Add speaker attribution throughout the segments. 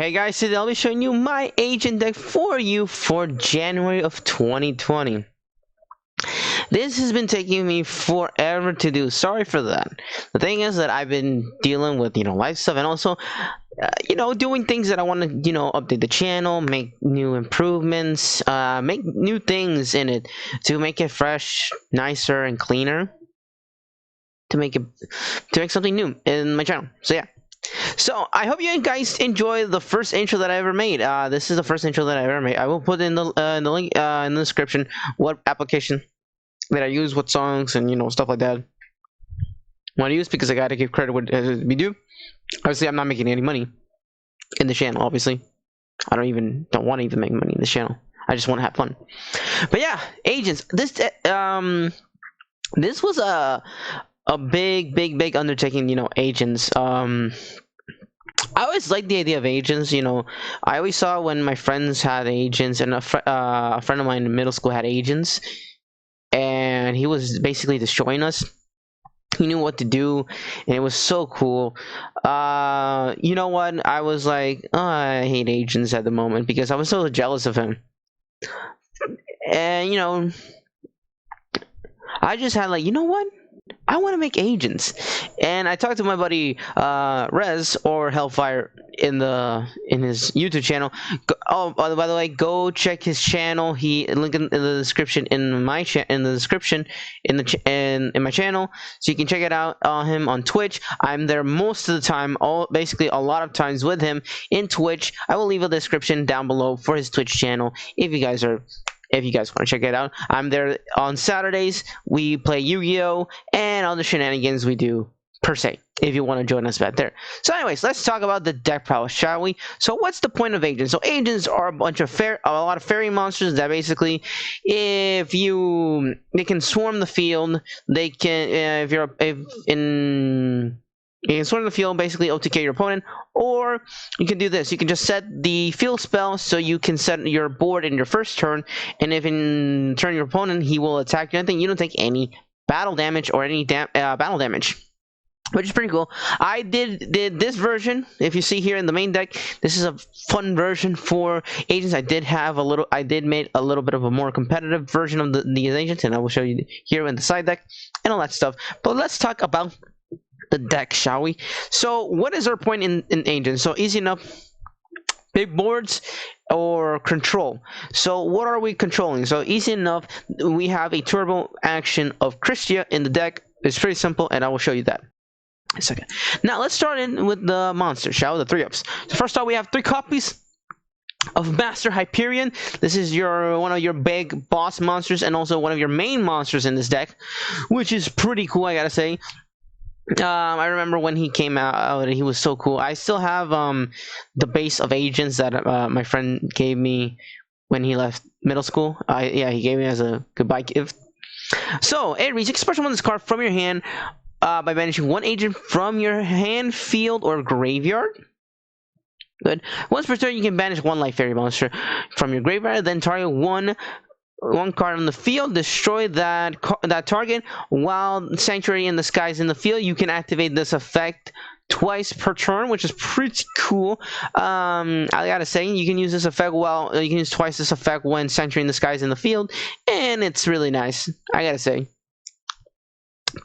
Speaker 1: Hey guys, today I'll be showing you my agent deck for you for January of 2020. This has been taking me forever to do. Sorry for that. The thing is that I've been dealing with, life stuff, and also, doing things that I want to, update the channel, make new improvements, make new things in it to make it fresh, nicer, and cleaner. To make something new in my channel. So yeah. So I hope you guys enjoy the first intro that I ever made. This is the first intro that I ever made. I will put in the link in the description what application that I use, what songs, and stuff like that. Want to use because I gotta give credit what we do. Obviously, I'm not making any money in the channel. Obviously, I don't want to even make money in the channel. I just want to have fun. But yeah, agents. This was a big undertaking. Agents. I always liked the idea of agents. I always saw when my friends had agents, and a friend of mine in middle school had agents, and he was basically destroying us. He knew what to do, and it was so cool. You know what? I was like, oh, I hate agents at the moment because I was so jealous of him. And I just had like, you know what? I want to make agents, and I talked to my buddy Rez or Hellfire in his YouTube channel. Oh, by the way, go check his channel. He link in the description in my description in my channel, so you can check it out. Him on Twitch. I'm there most of the time. Basically a lot of times with him in Twitch. I will leave a description down below for his Twitch channel if you guys want to check it out. I'm there on Saturdays. We play Yu-Gi-Oh! And all the shenanigans we do, per se, if you want to join us back there. So anyways, let's talk about the deck prowess, shall we? So what's the point of agents? So agents are a lot of fairy monsters that basically, they can swarm the field. They can, you can swarm the field, basically OTK your opponent, or you can do this. You can just set the field spell, so you can set your board in your first turn, and if in turn your opponent, he will attack you. You don't take any battle damage or any battle damage, which is pretty cool. I did this version. If you see here in the main deck, this is a fun version for agents. I did make a little bit of a more competitive version of these agents, and I will show you here in the side deck and all that stuff. But let's talk about the deck, shall we? So what is our point in agents? So easy enough. Big boards or control. So what are we controlling? So easy enough. We have a turbo action of Christia in the deck. It's pretty simple, and I will show you that in a second. Now let's start in with the monsters, shall we? The 3-ups. So first off, we have 3 copies of Master Hyperion. This is one of your big boss monsters, and also one of your main monsters in this deck, which is pretty cool, I gotta say. I remember when he came out, he was so cool. I still have the base of agents that my friend gave me when he left middle school. He gave me as a goodbye gift. So it reads: express one this card from your hand by banishing 1 agent from your hand, field, or graveyard. Good. Once per turn, you can banish 1 light fairy monster from your graveyard. Then target one card on the field, destroy that target. While Sanctuary in the Sky is in the field, you can activate this effect twice per turn, which is pretty cool. I gotta say, you can use this effect you can use twice this effect when Sanctuary in the Sky is in the field, and it's really nice, I gotta say.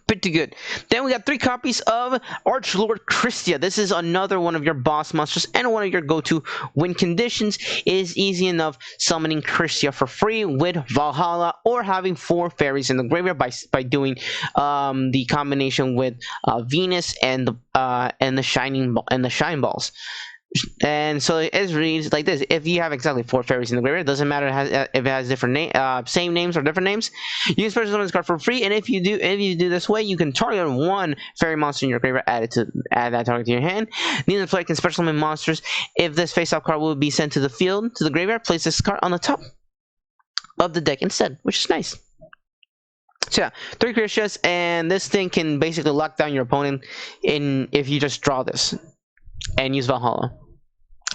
Speaker 1: Pretty good. Then we got 3 copies of Archlord Christia. This is another one of your boss monsters and one of your go-to win conditions. It is easy enough summoning Christia for free with Valhalla, or having 4 fairies in the graveyard by doing the combination with Venus and the shine balls. And so it reads like this: if you have exactly 4 fairies in the graveyard, it doesn't matter if it has different same names or different names, you can special summon this card for free. And if you do this way, you can target 1 fairy monster in your graveyard, add that target to your hand. Neither player can special summon monsters. If this face-off card will be sent to the graveyard, place this card on the top of the deck instead, which is nice. So yeah, 3 Christias, and this thing can basically lock down your opponent if you just draw this and use Valhalla.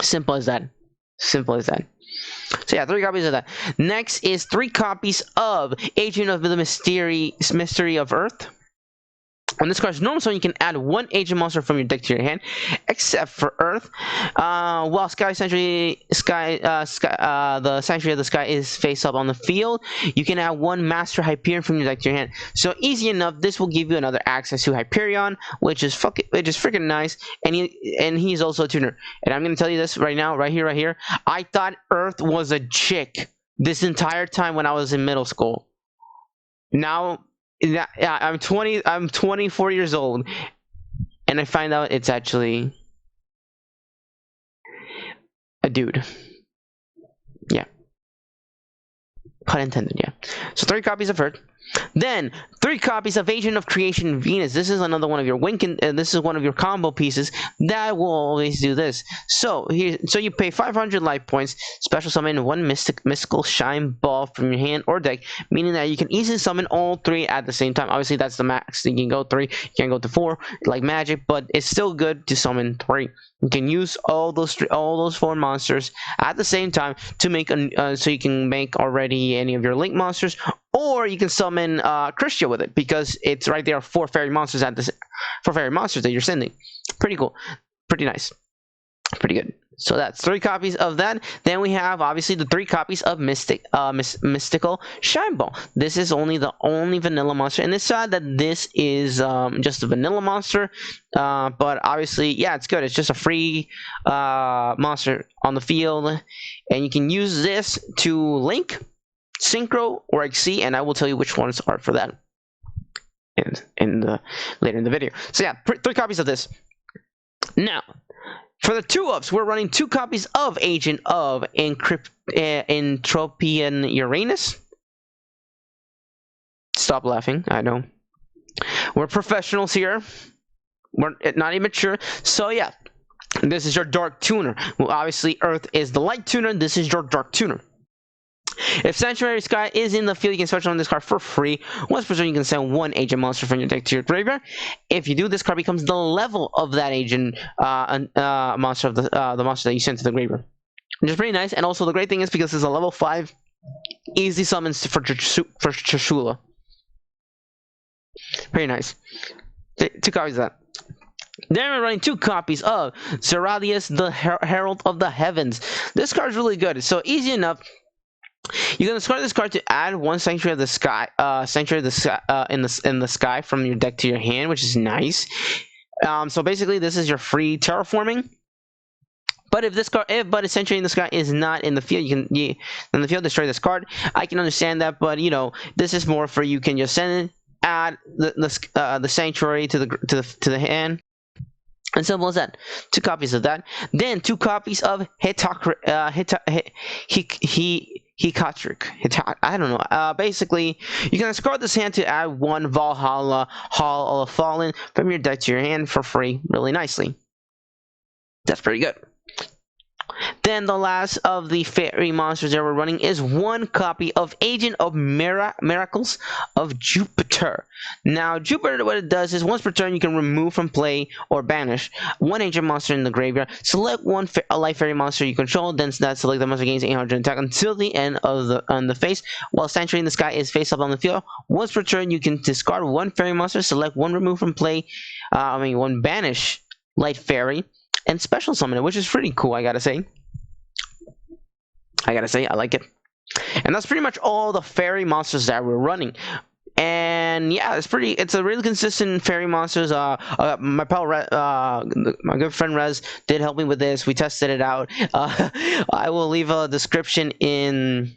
Speaker 1: Simple as that. Simple as that. So yeah, 3 copies of that. Next is 3 copies of Agent of the Mystery of Earth. On this card's normal summon, you can add one agent monster from your deck to your hand, except for Earth. While the Sanctuary of the Sky is face up on the field, you can add one Master Hyperion from your deck to your hand. So easy enough. This will give you another access to Hyperion, which is freaking nice. And he's also a tuner. And I'm gonna tell you this right now, right here. I thought Earth was a chick this entire time when I was in middle school. Now. Yeah, I'm 24 years old, and I find out it's actually a dude. Yeah, pun intended. Yeah. So 3 copies of Earth, then 3 copies of Agent of Creation Venus. This is another one of your this is one of your combo pieces that will always do this. So you pay 500 life points, special summon 1 mystical shine ball from your hand or deck, meaning that you can easily summon all 3 at the same time. Obviously, that's the max. You can go 3, you can go to 4, like magic, but it's still good to summon 3. You can use all those 4 monsters at the same time to make so you can make already any of your link monsters, or you can summon Christia with it, because it's right there 4 fairy monsters that you're sending. Pretty cool, pretty nice, pretty good. So that's 3 copies of that. Then we have obviously the 3 copies of mystical shine ball. This is the only vanilla monster, and it's sad that this is just a vanilla monster, but obviously, yeah, it's good. It's just a free monster on the field, and you can use this to link, synchro, or XC, and I will tell you which ones are for that later in the video. So yeah, 3 copies of this. Now, for the 2-ups, we're running 2 copies of Agent of Entropian Uranus. Stop laughing, I know. We're professionals here. We're not immature. So yeah, this is your Dark Tuner. Well, obviously, Earth is the Light Tuner. This is your Dark Tuner. If Sanctuary Sky is in the field, you can special on this card for free. Once per turn, you can send 1 agent monster from your deck to your graveyard. If you do, this card becomes the level of that agent monster of the monster that you sent to the graveyard, which is pretty nice. And also, the great thing is, because it's a level 5, easy summons for Trishula. Pretty nice. 2 copies of that. Then we're running 2 copies of Zeradius, the Herald of the Heavens. This card is really good. It's so easy enough. You're gonna discard this card to add 1 Sanctuary of the Sky, in the sky from your deck to your hand, which is nice. So basically, this is your free terraforming. But if Sanctuary in the Sky is not in the field, in the field destroy this card. I can understand that, but this is more for you can just send it, add the Sanctuary to the hand. And simple as that. 2 copies of that. Then 2 copies of Hekatric. I don't know. Basically, you can discard this hand to add 1 Valhalla Hall of Fallen from your deck to your hand for free, really nicely. That's pretty good. Then the last of the fairy monsters that we're running is 1 copy of Agent of Miracles of Jupiter. Now, Jupiter, what it does is once per turn, you can remove from play or banish 1 agent monster in the graveyard. Select 1 light fairy monster you control, then select the monster gains 800 attack until the end of the phase. While Sanctuary in the Sky is face up on the field, once per turn, you can discard 1 fairy monster, select 1 remove from play, 1 banish light fairy, and special summon it, which is pretty cool, I gotta say. I like it. And that's pretty much all the fairy monsters that we're running. And yeah, it's a really consistent fairy monsters. My pal my good friend Rez did help me with this. We tested it out. I will leave a description in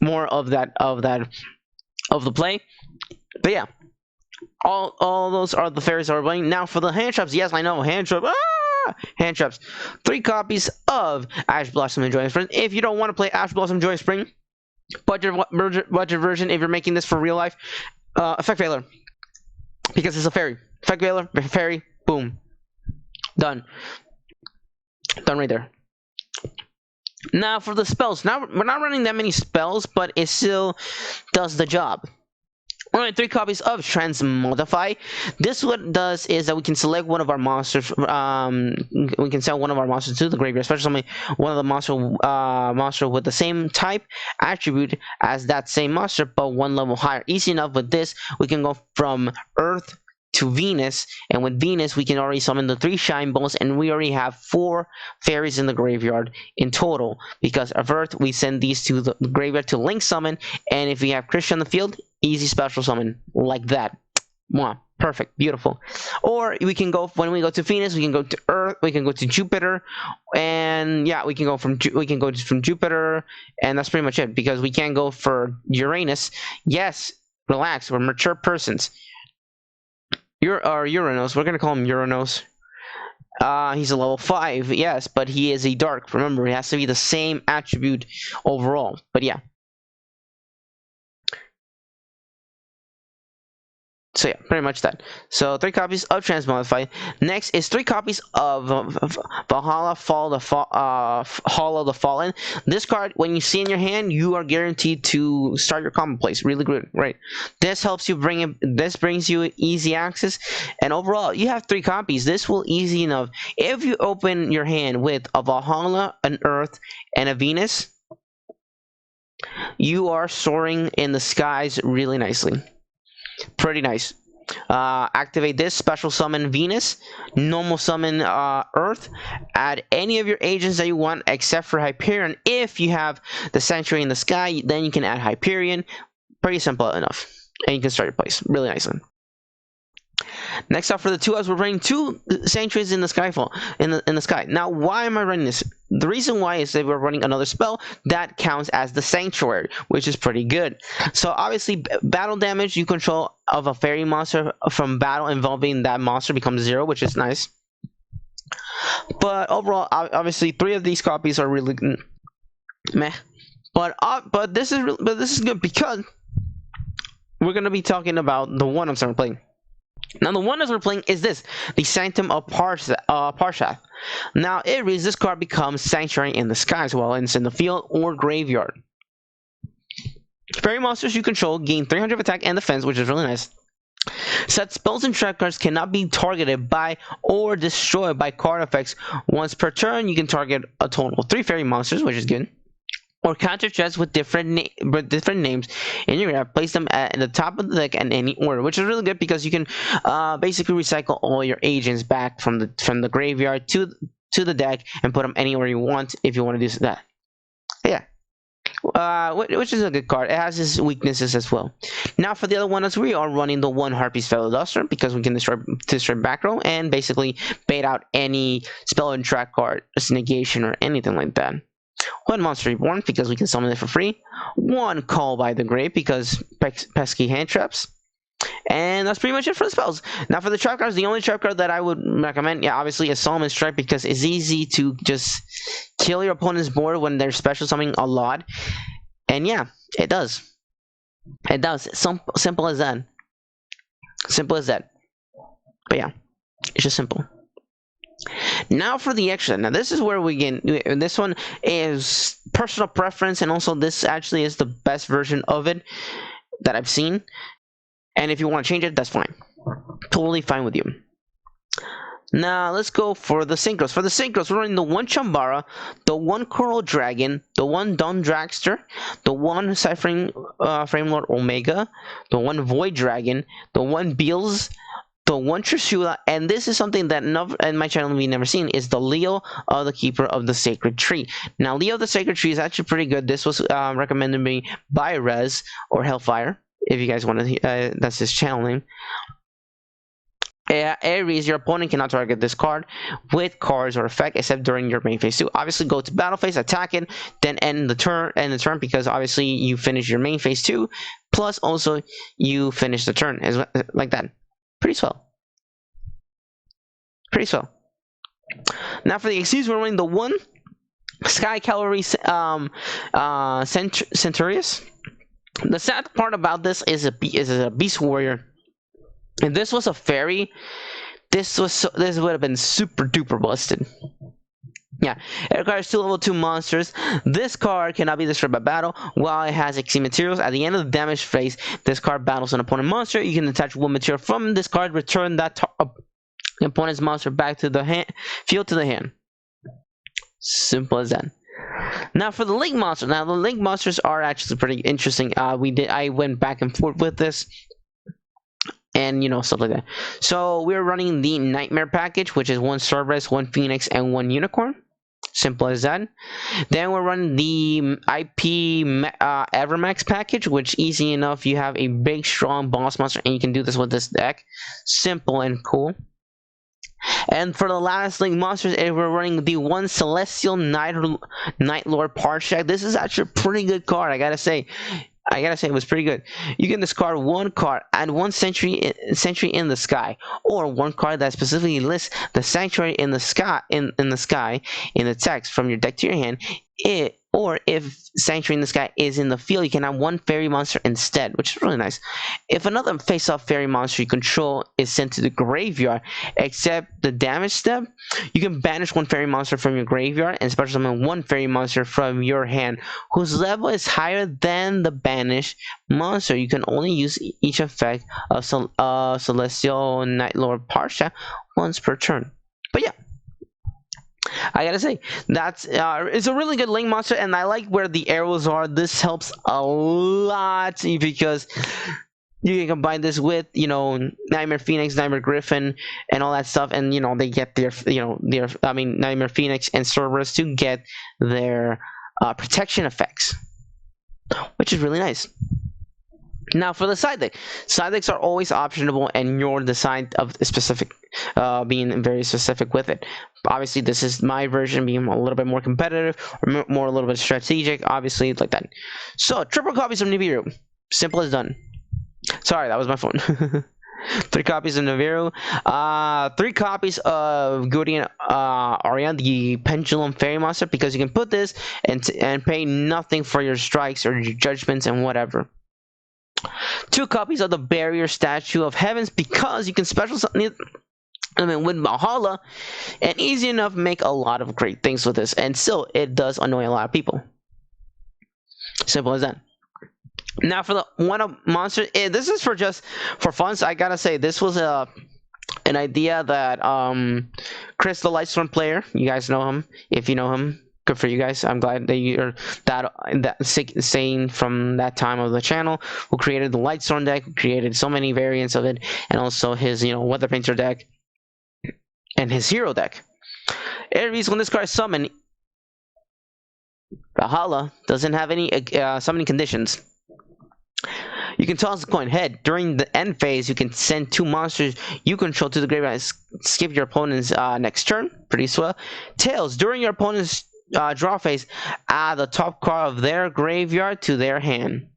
Speaker 1: more of the play. But yeah, all those are the fairies that we're running. Now for the hand traps, yes, I know, hand trap. Hand traps. 3 copies of Ash Blossom and Joy Spring. If you don't want to play Ash Blossom Joy Spring, budget version, if you're making this for real life, Effect Veiler, because it's a fairy. Effect Veiler, fairy, boom, done right there. Now for the spells. Now we're not running that many spells, but it still does the job. We're running 3 copies of Transmodify. This what it does is that we can select one of our monsters. We can send one of our monsters to the graveyard, especially one of the monster with the same type attribute as that same monster, but 1 level higher. Easy enough with this. We can go from Earth to Venus, and with Venus we can already summon the 3 shine balls, and we already have 4 fairies in the graveyard in total. Because of Earth, we send these to the graveyard to link summon, and if we have Christian on the field, easy special summon like that. Wow, perfect, beautiful. Or we can go, when we go to Venus, we can go to Earth, we can go to Jupiter, and yeah, we can go from Jupiter, and that's pretty much it, because we can't go for Uranus. Yes, relax, we're mature persons. Uranus, we're gonna call him Uranus. He's a level 5, yes, but he is a dark. Remember, it has to be the same attribute overall. But yeah. So yeah, pretty much that. So 3 copies of Transmodify. Next is 3 copies of Valhalla Hall of the Fallen. This card, when you see in your hand, you are guaranteed to start your combo plays. Really good, right? This helps you this brings you easy access, and overall, you have 3 copies. This will easy enough. If you open your hand with a Valhalla, an Earth, and a Venus, you are soaring in the skies really nicely. Pretty nice. Activate this, special summon Venus, normal summon Earth, add any of your agents that you want except for Hyperion. If you have the Sanctuary in the sky, then you can add Hyperion. Pretty simple enough, and you can start your place really nicely. Next up for the 2 we're running 2 Sanctuaries in the Skyfall in the sky. Now, why am I running this? The reason why is that we're running another spell that counts as the Sanctuary, which is pretty good. So obviously, battle damage you control of a fairy monster from battle involving that monster becomes 0, which is nice. But overall, obviously, 3 of these copies are really meh. But this is good because we're gonna be talking about the one I'm starting playing. Now, the one that we're playing is this, the Sanctum of Parshath. Now, it reads this card becomes Sanctuary in the skies while it's in the field or graveyard. Fairy monsters you control gain 300 attack and defense, which is really nice. Such spells and trap cards cannot be targeted by or destroyed by card effects. Once per turn, you can target a total of 3 fairy monsters, which is good. Or counter chests with different names in your grab. Place them at the top of the deck in any order, which is really good because you can basically recycle all your agents back from the graveyard to the deck and put them anywhere you want if you want to do that. Yeah, which is a good card. It has its weaknesses as well. Now for the other one, as we are running the 1 Harpy's Fellow Duster because we can destroy back row and basically bait out any spell and track card, negation, or anything like that. 1 Monster Reborn because we can summon it for free. 1 Call by the Grave because pesky hand traps. And that's pretty much it for the spells. Now for the trap cards, the only trap card that I would recommend, yeah, obviously is Solomon Strike because it's easy to just kill your opponent's board when they're special summoning a lot. And yeah, it does. It does. Simple as that. Simple as that. But yeah, it's just simple. Now for the extra. Now this is where we get. This one is personal preference, and also this actually is the best version of it that I've seen. And if you want to change it, that's fine. Totally fine with you. Now let's go for the synchros. For the synchros, we're running the 1 Chambara, the 1 Coral Dragon, the 1 Dawn Dragster, the 1 Ciphering Framelord Omega, the 1 Void Dragon, the 1 Beals, the 1 Trishula, and this is something that in my channel we've never seen, is the Leo of the Keeper of the Sacred Tree. Now, Leo of the Sacred Tree is actually pretty good. This was recommended to me by Rez or Hellfire, if you guys want to, that's his channel name. Aries, your opponent cannot target this card with cards or effect except during your main phase 2. Obviously, go to battle phase, attack it, then end the turn because obviously you finish your main phase 2, plus also you finish the turn like that. Pretty swell. Pretty swell. Now for the XCs, we're running the 1 Sky Cavalry Centurious. The sad part about this is a Beast Warrior. If this was a fairy, this would have been super duper busted. Yeah, it requires 2 level 2 monsters. This card cannot be destroyed by battle while it has XC materials. At the end of the damage phase, this card battles an opponent monster. You can attach 1 material from this card, return that opponent's monster back to the field to the hand. Simple as that. Now for the Link monster. Now the Link monsters are actually pretty interesting. I went back and forth with this. and stuff like that. So we're running the Nightmare package, which is 1 Cerberus, 1 Phoenix, and 1 Unicorn. Simple as that. Then we're running the IP Evermax package, which easy enough. You have a big, strong boss monster, and you can do this with this deck. Simple and cool. And for the last link monsters, we're running the 1 Celestial Night Lord Parsec. This is actually a pretty good card, I gotta say. It was pretty good. You can discard 1 card and 1 Sanctuary in the Sky, or 1 card that specifically lists the Sanctuary in the Sky in the text from your deck to your hand. Or if Sanctuary in the Sky is in the field, you can have 1 fairy monster instead, which is really nice. If another face-off fairy monster you control is sent to the graveyard, except the damage step, you can banish 1 fairy monster from your graveyard and special summon 1 fairy monster from your hand whose level is higher than the banished monster. You can only use each effect of Celestial Night Lord Parsec once per turn. But yeah, I gotta say, that's it's a really good link monster, and I like where the arrows are. This helps a lot because you can combine this with Nightmare Phoenix, Nightmare Griffin, and all that stuff, and they get their Nightmare Phoenix and Cerberus to get their protection effects, which is really nice. Now for the side deck. Side decks are always optionable, and you're decide of specific, being very specific with it. Obviously, this is my version, being a little bit more competitive, or more a little bit strategic, obviously, like that. So, triple copies of Nibiru. Simple as done. Sorry, that was my phone. 3 copies of Nibiru. 3 copies of Guardian Arian, the Pendulum Fairy Monster, because you can put this and pay nothing for your strikes or your judgments and whatever. 2 copies of the Barrier Statue of Heavens, because you can special summon with Valhalla, and easy enough make a lot of great things with this, and still it does annoy a lot of people. Simple as that. Now for the one monster, this is for fun. So I gotta say, this was an idea that Chris, the Lightstorm player, you guys know him. If you know him, good for you guys. I'm glad that you're that saying from that time of the channel, who created the Lightstorm deck, who created so many variants of it, and also his Weather Painter deck and his hero deck. Aries, when this card is summoned, Valhalla doesn't have any summoning conditions. You can toss the coin head. During the end phase, you can send 2 monsters you control to the graveyard and skip your opponent's next turn. Pretty swell. Tails, during your opponent's draw phase, add the top card of their graveyard to their hand.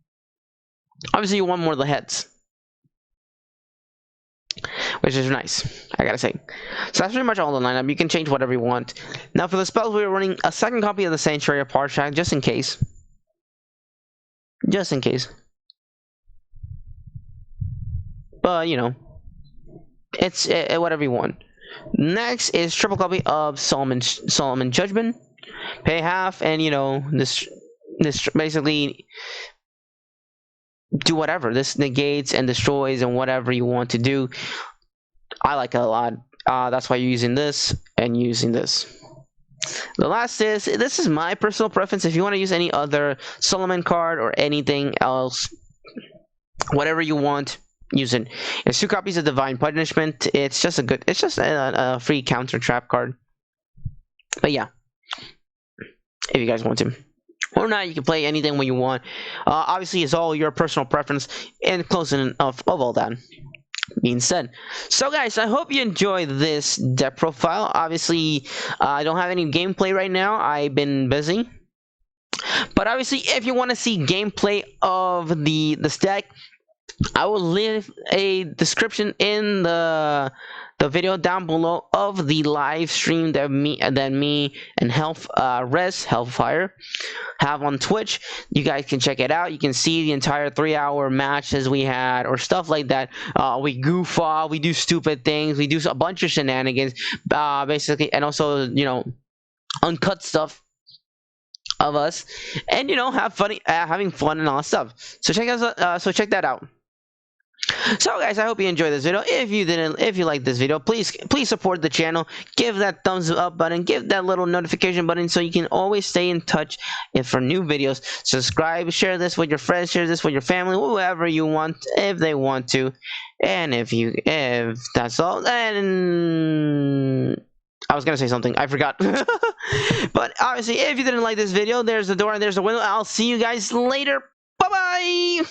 Speaker 1: Obviously, you want more of the heads, which is nice, I gotta say. So that's pretty much all the lineup. You can change whatever you want. Now for the spells, we're running a 2nd copy of the Sanctuary of Parsec, just in case. Just in case. But it's whatever you want. Next is triple copy of Solomon Judgment. Pay half, and this basically do whatever. This negates and destroys and whatever you want to do. I like it a lot. That's why you're using this and using this. The last this is my personal preference. If you want to use any other Solomon card or anything else, whatever you want, use it. It's 2 copies of Divine Punishment. It's just a free counter trap card. But yeah, if you guys want to, or not, you can play anything when you want. Obviously, it's all your personal preference, and closing of all that being said. So guys, I hope you enjoyed this deck profile. Obviously, I don't have any gameplay right now. I've been busy. But obviously, if you want to see gameplay of this deck, I will leave a description in the video down below of the live stream that me and Hellfire have on Twitch. You guys can check it out. You can see the entire 3-hour matches we had, or stuff like that. We goof off, we do stupid things, we do a bunch of shenanigans, basically, and also uncut stuff of us, and have having fun and all that stuff. So check that out. So guys, I hope you enjoyed this video. If you like this video, please support the channel. Give that thumbs up button, give that little notification button so you can always stay in touch for new videos. Subscribe, share this with your friends, share this with your family, whoever you want, if they want to. And if that's all, then I was gonna say something, I forgot. But obviously, if you didn't like this video, there's the door and there's the window. I'll see you guys later. Bye bye.